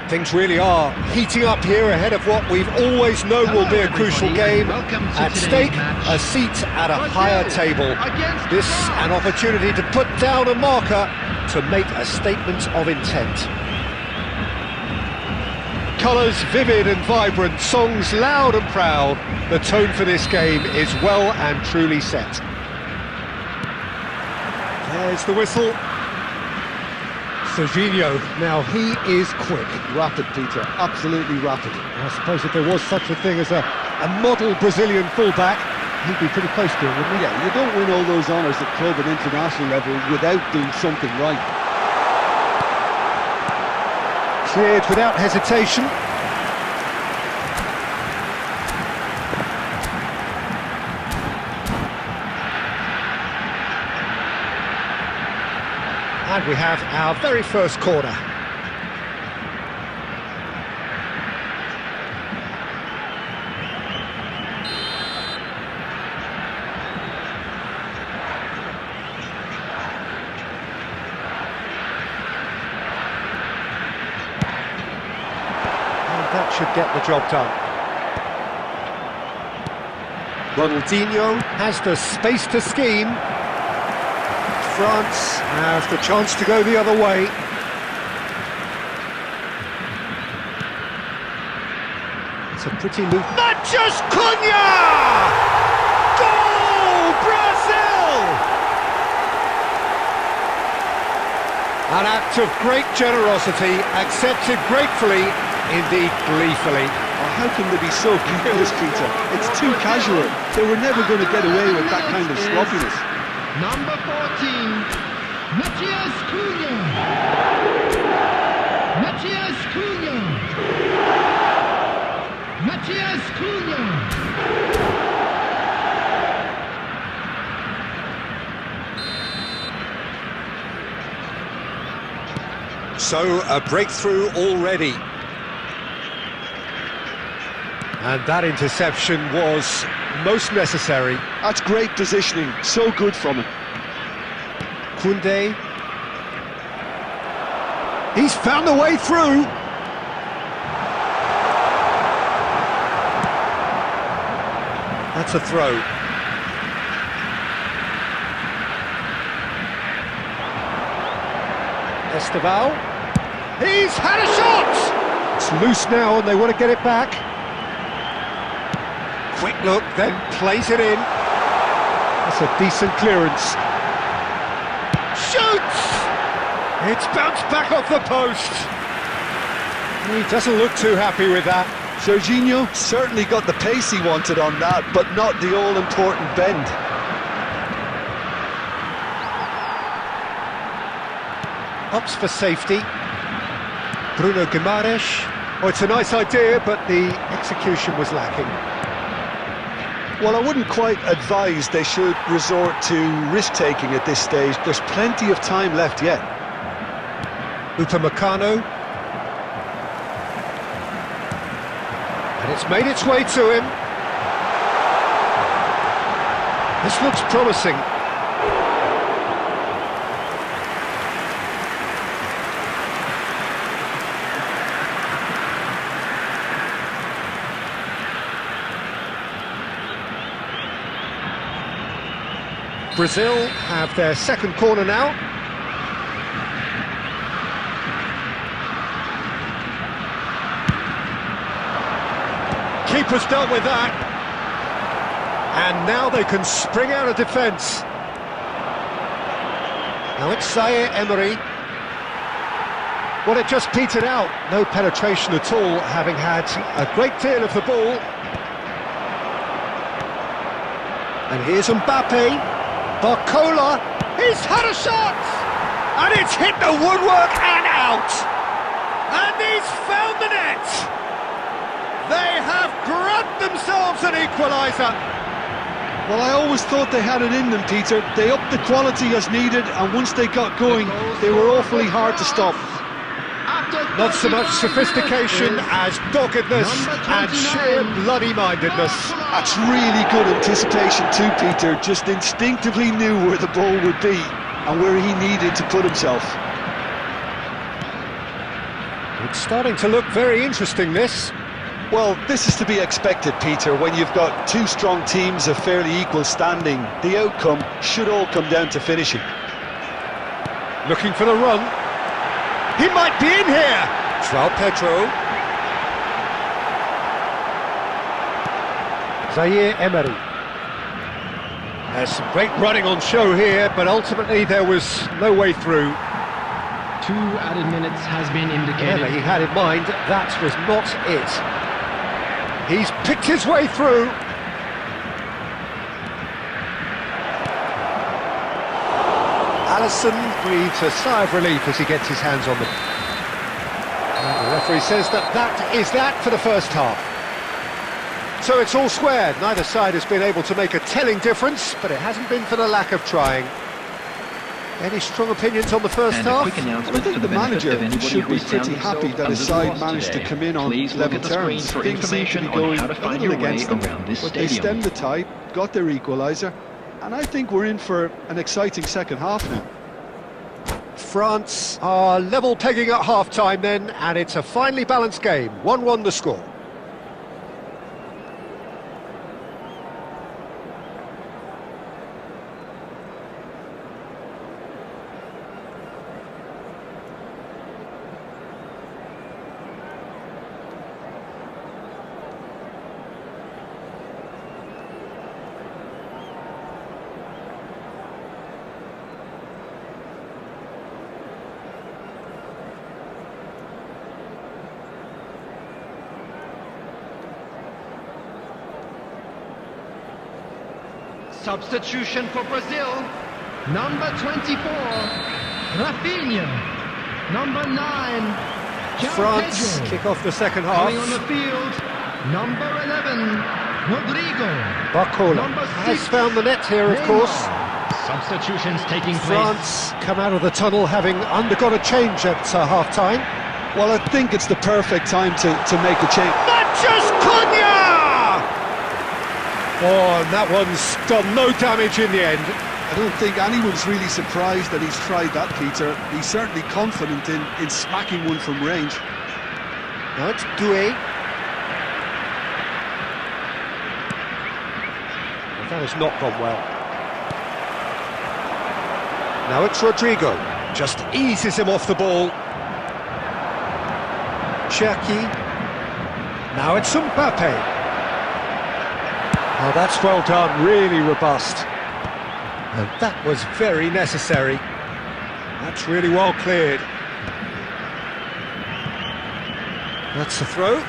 Things really are heating up here ahead of what we've always known will be a crucial game. At stake, a seat at a higher table. This an opportunity to put down a marker to make a statement of intent. Colours vivid and vibrant, songs loud and proud. The tone for this game is well and truly set. There's the whistle. Serginho, now he is quick. Rapid, Peter, absolutely rapid. I suppose if there was such a thing as a model Brazilian fullback, he'd be pretty close to it, wouldn't he? Yeah, you don't win all those honours at club and international level without doing something right. Cleared without hesitation. And we have our very first corner. And that should get the job done. Ronaldinho has the space to scheme. France has the chance to go the other way. It's a pretty loop. Mathias Cunha! Goal! Brazil! An act of great generosity, accepted gratefully, indeed gleefully. Oh, how can they be so careless, Peter? It's too casual. They were never going to get away with that kind of sloppiness. Number 14, Mathias Cunha. Mathias Cunha. Mathias Cunha. So, a breakthrough already. And that interception was most necessary. That's great positioning, so good from him. Koundé. He's found the way through. That's a throw. Esteval. He's had a shot! It's loose now and they want to get it back. Quick look, then plays it in. That's a decent clearance. Shoots! It's bounced back off the post. He doesn't look too happy with that. Serginho certainly got the pace he wanted on that, but not the all-important bend. Opts for safety. Bruno Guimaraes. Oh, it's a nice idea, but the execution was lacking. Well, I wouldn't quite advise they should resort to risk-taking at this stage. There's plenty of time left yet. Upamecano. And it's made its way to him. This looks promising. Brazil have their second corner now. Keeper's dealt with that. And now they can spring out of defence. Now it's Zaire Emery. Well, it just petered out. No penetration at all, having had a great deal of the ball. And here's Mbappe. Barcola, he's had a shot! And it's hit the woodwork and out! And he's found the net! They have grabbed themselves an equaliser! Well, I always thought they had it in them, Peter. They upped the quality as needed, and once they got going, they were awfully hard to stop. Not so much sophistication as doggedness and sheer bloody-mindedness. That's really good anticipation too, Peter. Just instinctively knew where the ball would be and where he needed to put himself. It's starting to look very interesting, this. Well, this is to be expected, Peter. When you've got two strong teams of fairly equal standing, the outcome should all come down to finishing. Looking for the run. He might be in here! João Pedro. Zaire Emery. There's some great running on show here, but ultimately there was no way through. 2 added minutes has been indicated. Whatever he had in mind, that was not it. He's picked his way through. Alisson breathes a sigh of relief as he gets his hands on them. And the referee says that is that for the first half. So it's all squared. Neither side has been able to make a telling difference, but it hasn't been for the lack of trying. Any strong opinions on the first half? I think the manager should be pretty happy that his side managed to come in on level terms. Things seem to be going a little against them, but they stemmed the tide, got their equaliser, and I think we're in for an exciting second half now. France are level pegging at half-time then, and it's a finely balanced game. 1-1 the score. Substitution for Brazil. Number 24, Rafinha. Number 9, João France Pedro. kick off the second half. Coming on the field, number 11, Rodrigo. Barcola Number 6, has found the net here, of course. Substitutions taking place. France come out of the tunnel having undergone a change at half-time. Well, I think it's the perfect time to make a change. Mathias Cunha! Oh, and that one's done no damage in the end. I don't think anyone's really surprised that he's tried that, Peter. He's certainly confident in smacking one from range. Now it's Doué. Well, that has not gone well. Now it's Rodrigo. Just eases him off the ball. Cherki. Now it's Mbappe. Oh, that's well done, really robust. And that was very necessary. That's really well cleared. That's the throw.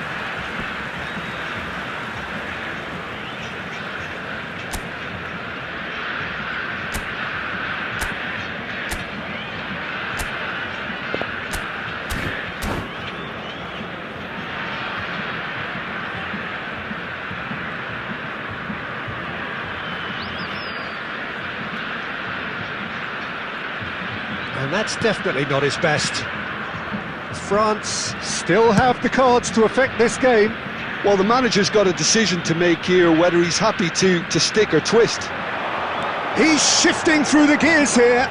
And that's definitely not his best. France still have the cards to affect this game. Well, the manager's got a decision to make here, whether he's happy to stick or twist. He's shifting through the gears here.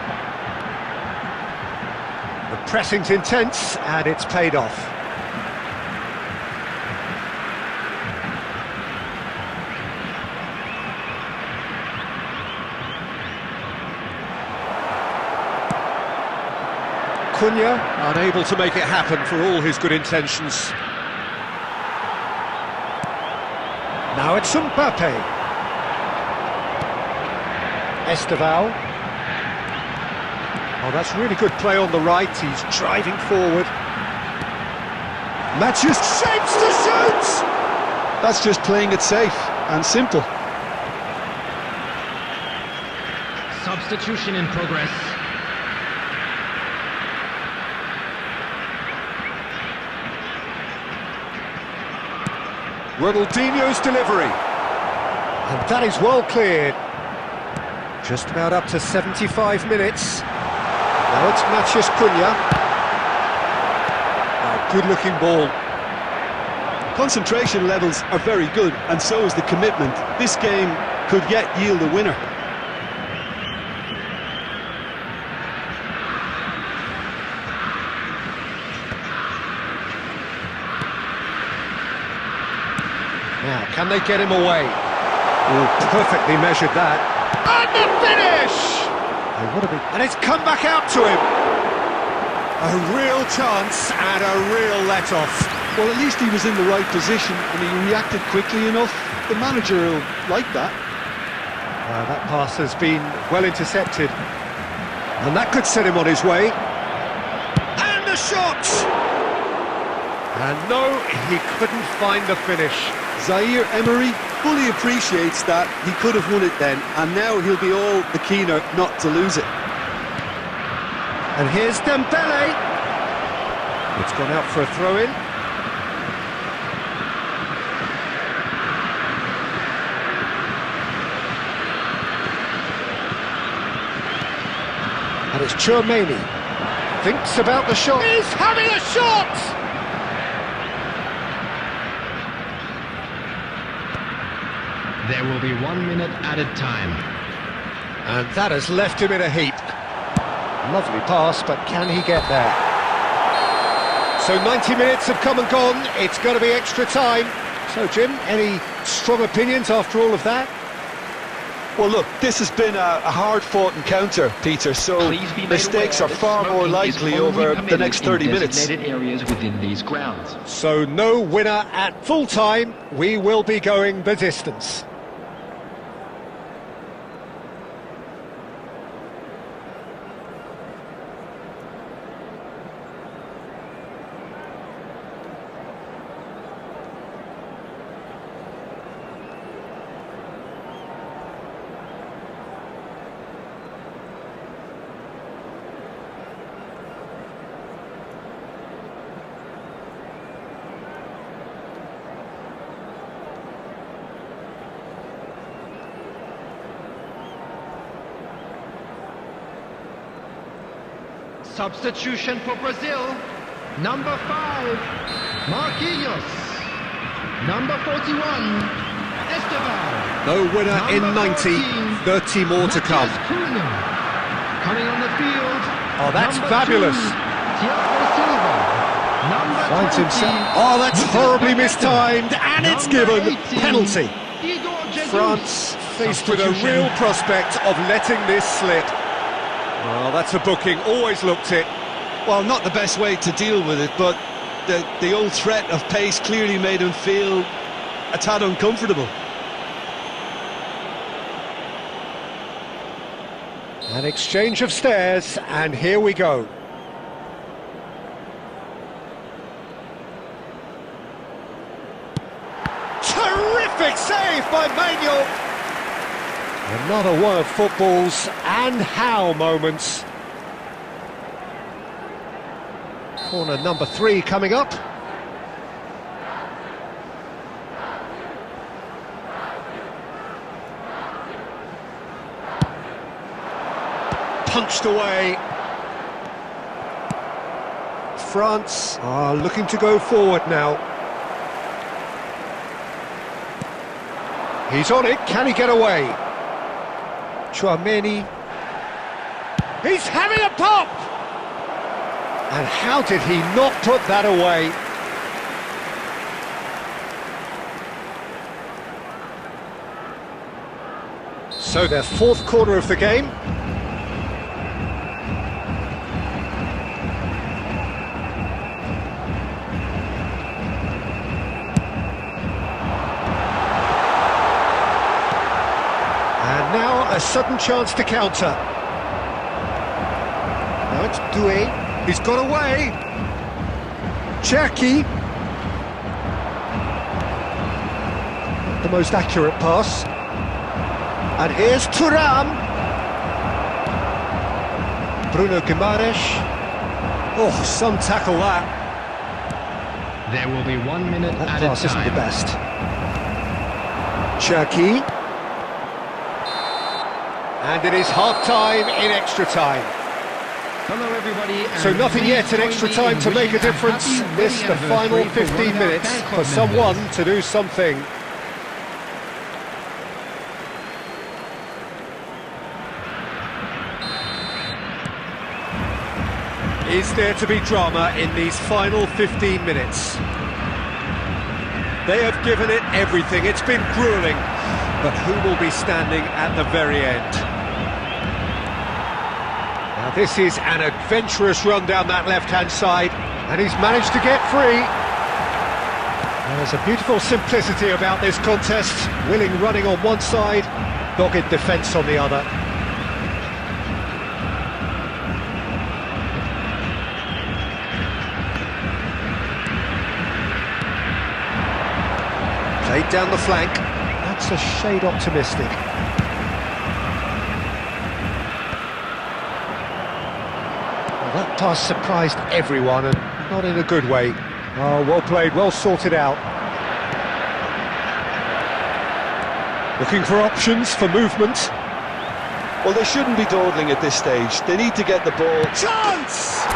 The pressing's intense, and it's paid off. Cunha, unable to make it happen for all his good intentions. Now it's Mbappe. Esteval. Oh, that's really good play on the right. He's driving forward. Matches shapes to shoot! That's just playing it safe and simple. Substitution in progress. Ronaldinho's delivery. And that is well cleared. Just about up to 75 minutes. Now it's Mathias Cunha. A good-looking ball. Concentration levels are very good, and so is the commitment. This game could yet yield a winner. Now, can they get him away? Oh, perfectly measured that. And the finish! They would have been... And it's come back out to him. A real chance and a real let-off. Well, at least he was in the right position and he reacted quickly enough. The manager will like that. That pass has been well intercepted. And that could set him on his way. And the shot! And no, he couldn't find the finish. Zaire Emery fully appreciates that he could have won it then, and now he'll be all the keener not to lose it. And here's Dembele. It's gone out for a throw-in. And it's Tchouaméni. Thinks about the shot. He's having a shot! There will be 1 minute added time. And that has left him in a heap. Lovely pass, but can he get there? So 90 minutes have come and gone. It's going to be extra time. So, Jim, any strong opinions after all of that? Well, look, this has been a hard-fought encounter, Peter, so mistakes are far more likely over the next 30 minutes. Areas within these grounds. So no winner at full time. We will be going the distance. Substitution for Brazil. Number 5, Marquinhos. Number 41, Esteban. No winner in Number 90, 14, 30 more to come. Matheus Cunha. Coming on the field. Oh, that's Number fabulous. 2, Thiago Silva. Number Finds 20, himself. Oh, that's horribly mistimed, and it's Number given 18, penalty. Igor Jesus. France faced with a Substitution. real prospect of letting this slip. Well, that's a booking, always looked it. Well, not the best way to deal with it, but the old threat of pace clearly made him feel a tad uncomfortable. An exchange of stares, and here we go. Terrific save by Manuel. Another one of football's and how moments. Corner number 3 coming up. Punched away. France are looking to go forward now. He's on it, can he get away? Tchouaméni. He's having a pop! And how did he not put that away? So their 4th corner of the game. And now a sudden chance to counter. Now it's Doué. He's got away. Cherki. The most accurate pass. And here's Thuram. Bruno Guimaraes. Oh, some tackle that. There will be 1 minute That added pass isn't the time. best. Cherki. And it is half-time in extra time. Hello everybody. So and nothing please yet in join extra me time in to make a wishing difference. happy This wedding the final anniversary for 15 one of our minutes fan for club someone members. to do something. Is there to be drama in these final 15 minutes? They have given it everything. It's been gruelling. But who will be standing at the very end? Now this is an adventurous run down that left-hand side, and he's managed to get free. There's a beautiful simplicity about this contest. Willing running on one side, dogged defence on the other. Played down the flank. That's a shade optimistic. Well, that pass surprised everyone, and not in a good way. Oh, well played, well sorted out. Looking for options for movement. Well, they shouldn't be dawdling at this stage. They need to get the ball. Chance!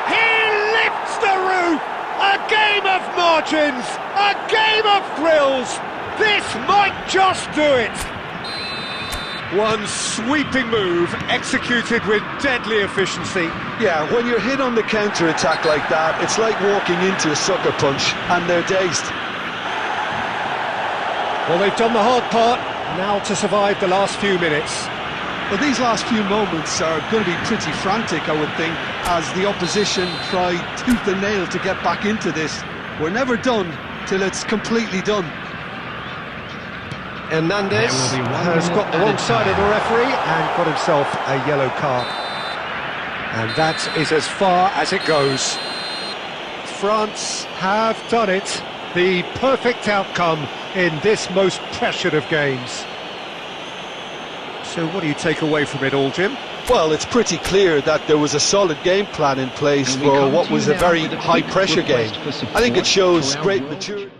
He lifts the roof! A game of margins! A game of thrills! This might just do it! One sweeping move, executed with deadly efficiency. Yeah, when you're hit on the counter-attack like that, it's like walking into a sucker punch, and they're dazed. Well, they've done the hard part, now to survive the last few minutes. Well, these last few moments are going to be pretty frantic, I would think, as the opposition try tooth and nail to get back into this. We're never done till it's completely done. Hernandez has got the wrong side of the referee and got himself a yellow card. And that is as far as it goes. France have done it. The perfect outcome in this most pressured of games. So what do you take away from it all, Jim? Well, it's pretty clear that there was a solid game plan in place for what was a very high-pressure game. I think it shows great maturity.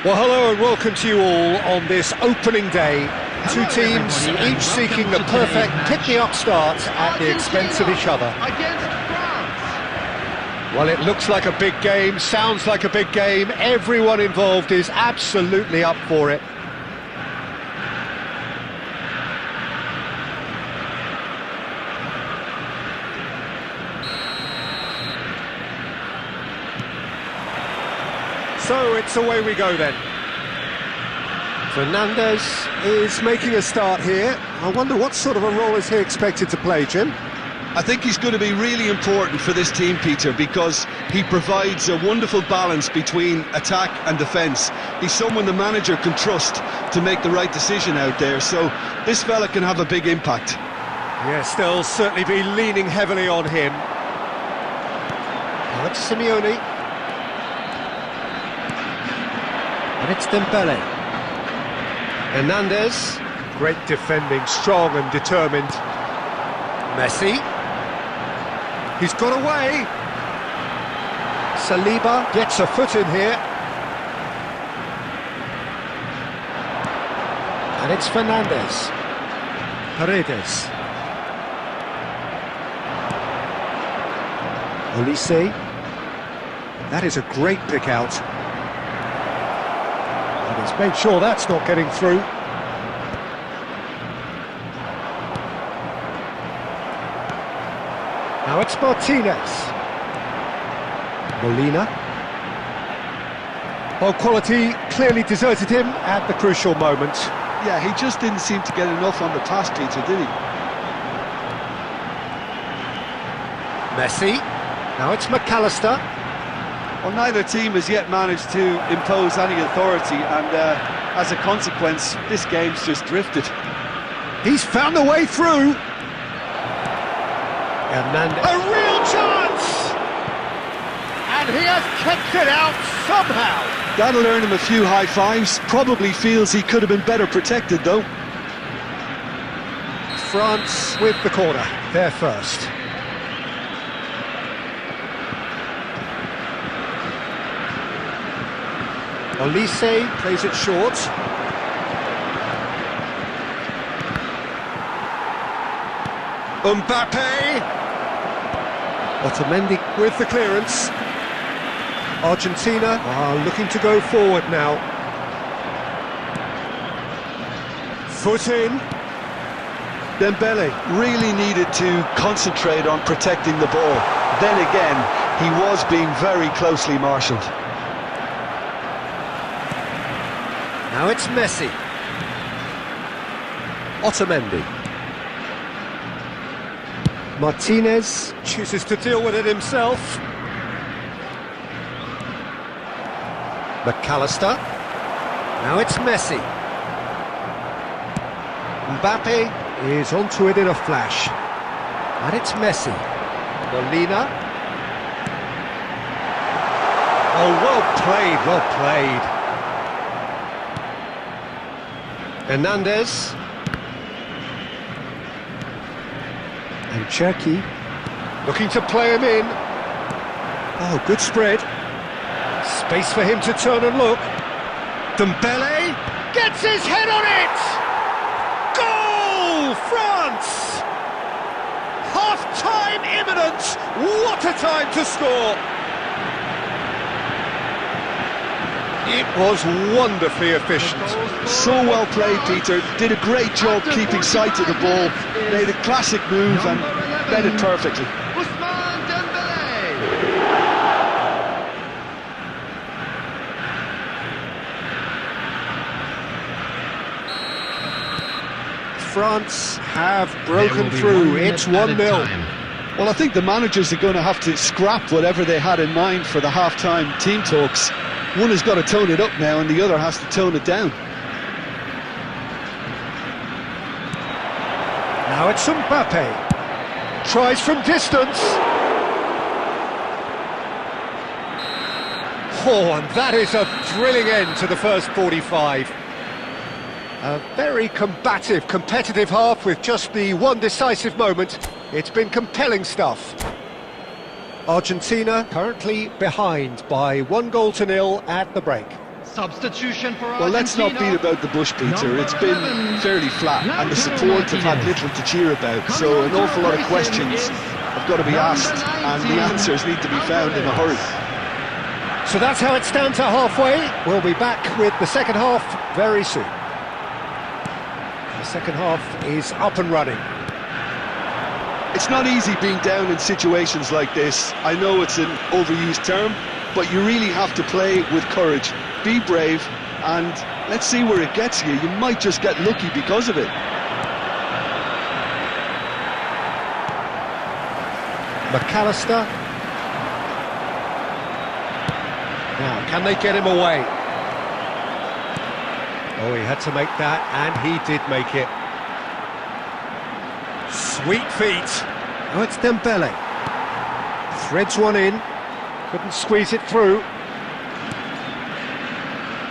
Well, hello and welcome to you all on this opening day. Two teams, each seeking the perfect pick-me-up start at the expense of each other. Against France. Well, it looks like a big game, sounds like a big game. Everyone involved is absolutely up for it. So it's away we go then. Fernandez is making a start here. I wonder what sort of a role is he expected to play, Jim? I think he's going to be really important for this team, Peter, because he provides a wonderful balance between attack and defence. He's someone the manager can trust to make the right decision out there, so this fella can have a big impact. Yes, they'll certainly be leaning heavily on him. Now it's Simeone. And it's Dembele. Hernandez, great defending, strong and determined. Messi. He's got away. Saliba gets a foot in here. And it's Fernandez. Paredes. Olise. That is a great pick out. And he's made sure that's not getting through. Now it's Martinez. Molina. Well, quality clearly deserted him at the crucial moment. Yeah, he just didn't seem to get enough on the pass, Peter, did he? Messi. Now it's McAllister. Well, neither team has yet managed to impose any authority, and as a consequence, this game's just drifted. He's found the way through. Hernandez. A real chance! And he has kept it out somehow. That'll earn him a few high fives. Probably feels he could have been better protected, though. France with the corner. They're first. Olise plays it short. Mbappe. Otamendi with the clearance. Argentina are looking to go forward now. Foot in. Dembele really needed to concentrate on protecting the ball. Then again, he was being very closely marshalled. Now it's Messi. Otamendi. Martinez chooses to deal with it himself. McAllister. Now it's Messi. Mbappe is onto it in a flash. And it's Messi. Molina. Oh, well played, well played. Hernandez. And Cherki looking to play him in. Oh, good spread. Space for him to turn and look. Dembele gets his head on it! Goal! France! Half-time imminent! What a time to score! It was wonderfully efficient. So well played, Peter. Did a great job keeping sight of the ball. Made a classic move and read it perfectly. France have broken through. It's 1-0. Well, I think the managers are going to have to scrap whatever they had in mind for the half-time team talks. One has got to tone it up now and the other has to tone it down. Now it's Mbappe. Tries from distance. Oh, and that is a thrilling end to the first 45. A very combative, competitive half with just the one decisive moment. It's been compelling stuff. Argentina currently behind by 1-0 at the break. Substitution for Argentina. Well, let's not beat about the bush, Peter. It's been fairly flat, and the support have had little to cheer about, so an awful lot of questions have got to be asked, and the answers need to be found in a hurry. So that's how it stands at halfway. We'll be back with the second half very soon. The second half is up and running. It's not easy being down in situations like this. I know it's an overused term, but you really have to play with courage. Be brave, and let's see where it gets you. You might just get lucky because of it. McAllister. Now, can they get him away? Oh, he had to make that, and he did make it. Sweet feet. Oh, it's Dembele. Threads one in. Couldn't squeeze it through.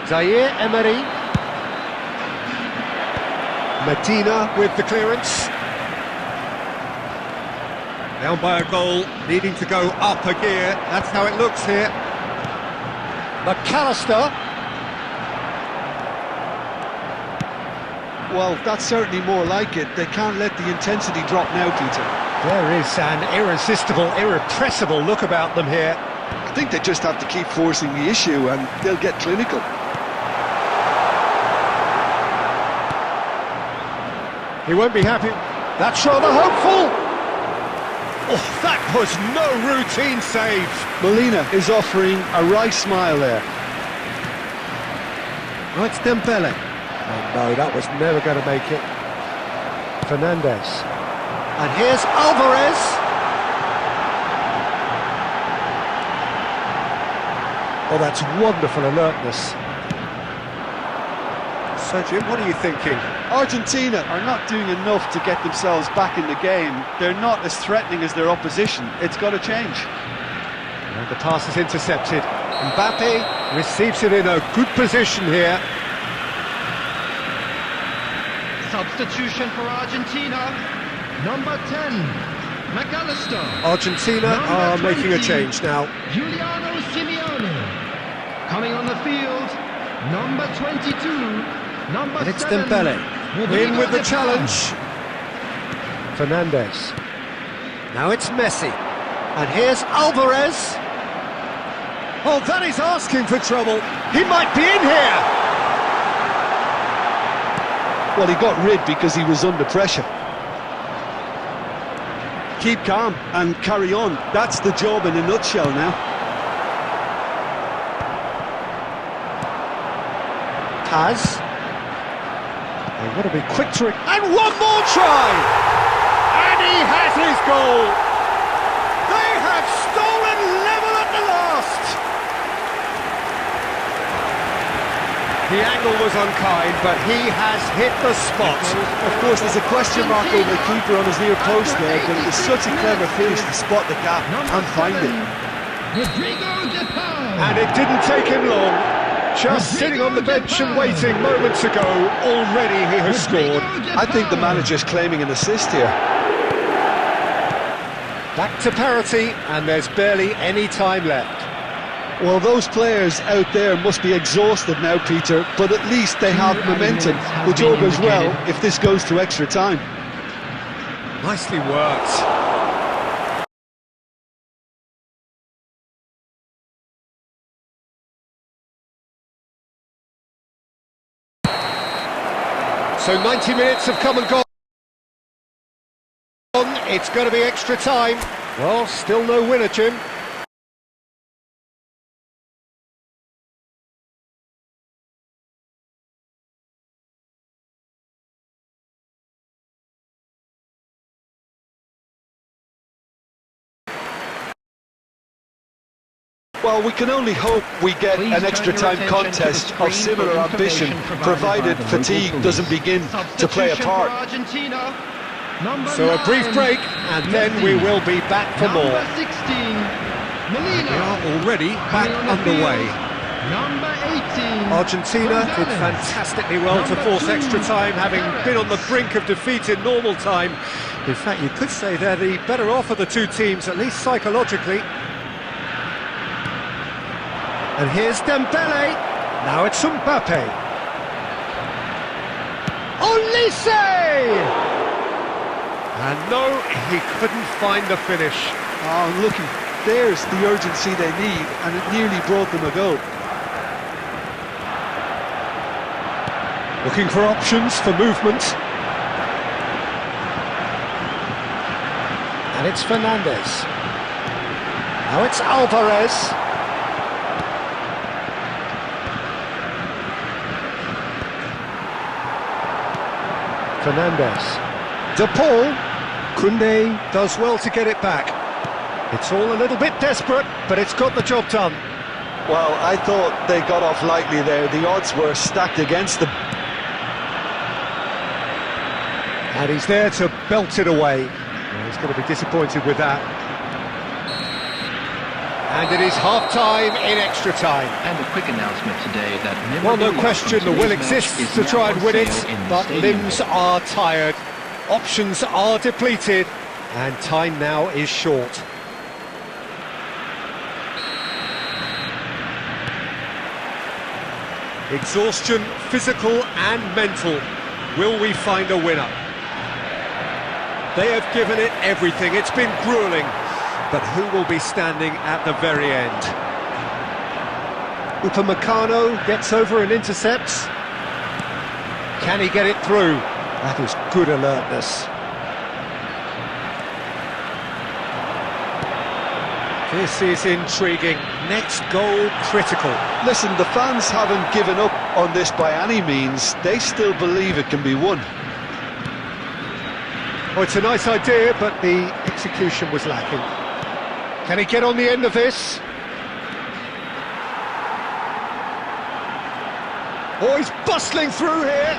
Zaire Emery. Medina with the clearance. Down by a goal, needing to go up a gear. That's how it looks here. McAllister. Well, that's certainly more like it. They can't let the intensity drop now, Peter. There is an irresistible, irrepressible look about them here. I think they just have to keep forcing the issue and they'll get clinical. He won't be happy. That's rather hopeful. Oh, that was no routine save. Molina is offering a wry smile there. Oh, it's Dembele. Oh no, that was never going to make it. Fernandes. And here's Alvarez. Oh, that's wonderful alertness. So, Jim, what are you thinking? Argentina are not doing enough to get themselves back in the game. They're not as threatening as their opposition. It's got to change. And the pass is intercepted. Mbappe receives it in a good position here. Substitution for Argentina. Number 10, McAllister. Argentina are making a change now. Giuliano Simeone. Coming on the field, number 22. Number And it's 7. Dembele. In with the challenge. Fernandes. Now it's Messi. And here's Alvarez. Oh, that is asking for trouble. He might be in here. Well, he got rid because he was under pressure. Keep calm and carry on. That's the job in a nutshell now. Taz. They want to be quick to it. And one more try! And he has his goal! They have stolen level at the last! The angle was unkind, but he has hit the spot. Of course, there's a question mark over the keeper on his near post there, but it was such a clever finish to spot the gap and find it. And it didn't take him long. Just sitting on the bench and waiting moments ago, already he has scored. I think the manager's claiming an assist here. Back to parity, and there's barely any time left. Well, those players out there must be exhausted now, Peter, but at least they have momentum, which augurs well if this goes to extra time. Nicely worked. So 90 minutes have come and gone. It's going to be extra time. Well, still no winner, Jim. Well, we can only hope we get an extra time contest of similar ambition, provided fatigue doesn't begin to play a part. So a brief break, and then we will be back for more. Number 16, Molina. We are already back underway. Number 18. Argentina did fantastically well to force extra time, having been on the brink of defeat in normal time. In fact, you could say they're the better off of the two teams, at least psychologically. And here's Dembele. Now it's Mbappe. Olise! And no, he couldn't find the finish. Oh, looking, there's the urgency they need, and it nearly brought them a goal. Looking for options for movement. And it's Fernandes. Now it's Alvarez. Fernandes. De Paul. Koundé does well to get it back. It's all a little bit desperate, but it's got the job done. Well, I thought they got off lightly there. The odds were stacked against them. And he's there to belt it away. Well, he's going to be disappointed with that. And it is half-time in extra time. And a quick announcement today that well, no question, the will exists to try and win it, but limbs are tired, options are depleted, and time now is short. Exhaustion, physical and mental. Will we find a winner? They have given it everything, it's been gruelling, but who will be standing at the very end? Upamecano gets over and intercepts. Can he get it through? That is good alertness. This is intriguing. Next goal critical. Listen, the fans haven't given up on this by any means. They still believe it can be won. Oh, it's a nice idea, but the execution was lacking. Can he get on the end of this? Oh, he's bustling through here.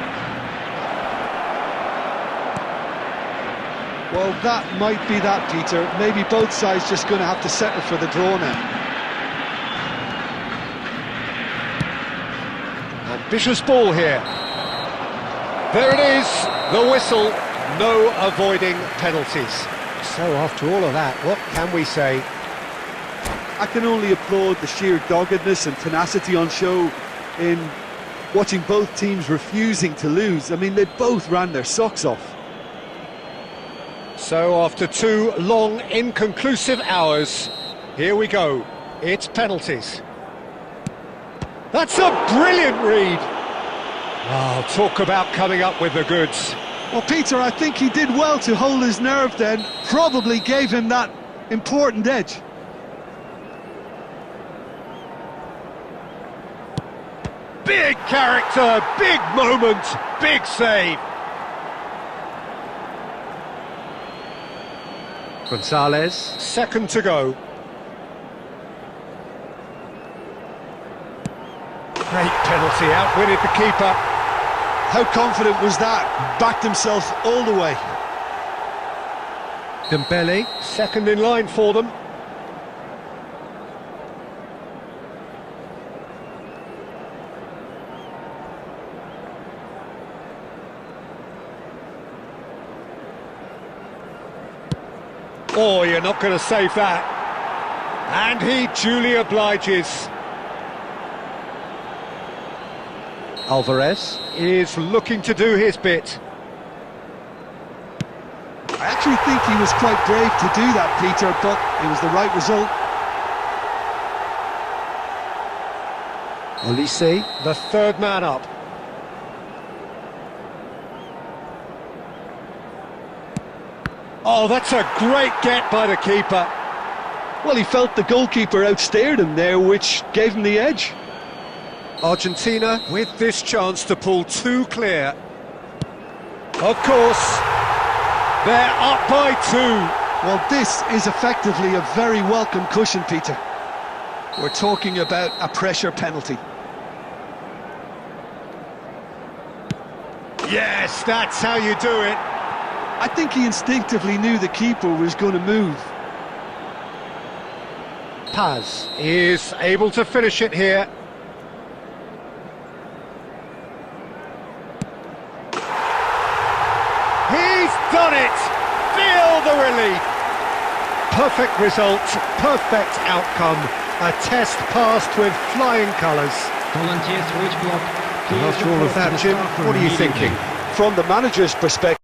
Well, that might be that, Peter. Maybe both sides just going to have to settle for the draw now. Ambitious ball here. There it is, the whistle. No avoiding penalties. So after all of that, what can we say? I can only applaud the sheer doggedness and tenacity on show in watching both teams refusing to lose. I mean, they both ran their socks off. So after 2 long, inconclusive hours, here we go. It's penalties. That's a brilliant read. Oh, talk about coming up with the goods. Well, Peter, I think he did well to hold his nerve then. Probably gave him that important edge. Big character, big moment, big save. Gonzalez, second to go. Great penalty, outwitted the keeper. How confident was that? Backed himself all the way. Dembele, second in line for them. Oh, you're not going to save that. And he duly obliges. Alvarez is looking to do his bit. I actually think he was quite brave to do that, Peter, but it was the right result. Olise, the third man up. Oh, that's a great get by the keeper. Well, he felt the goalkeeper outstared him there, which gave him the edge. Argentina with this chance to pull 2 clear. Of course, they're up by 2. Well, this is effectively a very welcome cushion, Peter. We're talking about a pressure penalty. Yes, that's how you do it. I think he instinctively knew the keeper was going to move. Paz is able to finish it here. He's done it! Feel the relief! Perfect result, perfect outcome. A test passed with flying colours. Volunteers for each block. And after all of that, Jim, what are you thinking? From the manager's perspective,